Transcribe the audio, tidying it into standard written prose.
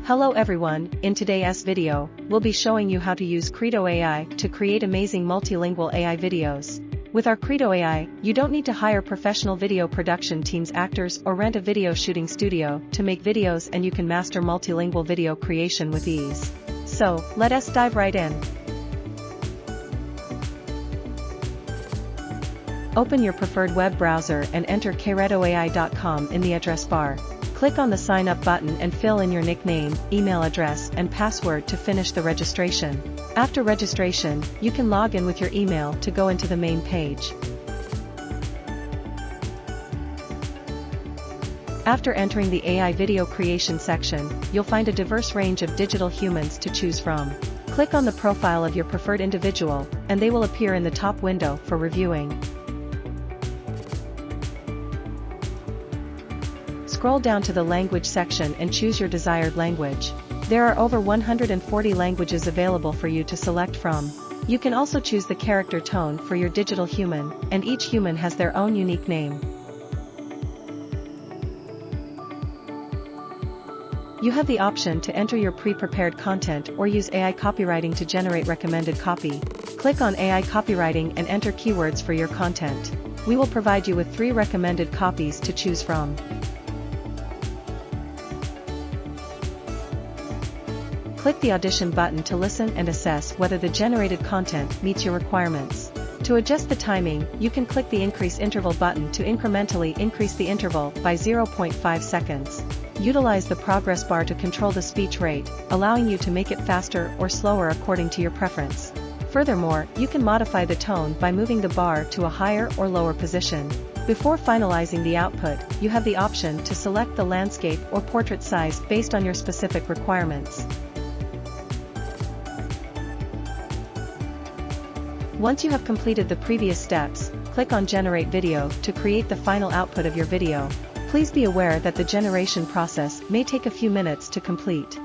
Hello everyone, in today's video, we'll be showing you how to use KreadoAI to create amazing multilingual AI videos. With our KreadoAI, you don't need to hire professional video production teams, actors, or rent a video shooting studio to make videos, and you can master multilingual video creation with ease. So, let us dive right in. Open your preferred web browser and enter KreadoAI.com in the address bar. Click on the Sign Up button and fill in your nickname, email address, and password to finish the registration. After registration, you can log in with your email to go into the main page. After entering the AI video creation section, you'll find a diverse range of digital humans to choose from. Click on the profile of your preferred individual, and they will appear in the top window for reviewing. Scroll down to the language section and choose your desired language. There are over 140 languages available for you to select from. You can also choose the character tone for your digital human, and each human has their own unique name. You have the option to enter your pre-prepared content or use AI copywriting to generate recommended copy. Click on AI copywriting and enter keywords for your content. We will provide you with 3 recommended copies to choose from. Click the audition button to listen and assess whether the generated content meets your requirements. To adjust the timing, you can click the increase interval button to incrementally increase the interval by 0.5 seconds. Utilize the progress bar to control the speech rate, allowing you to make it faster or slower according to your preference. Furthermore, you can modify the tone by moving the bar to a higher or lower position. Before finalizing the output, you have the option to select the landscape or portrait size based on your specific requirements. Once you have completed the previous steps, click on Generate Video to create the final output of your video. Please be aware that the generation process may take a few minutes to complete.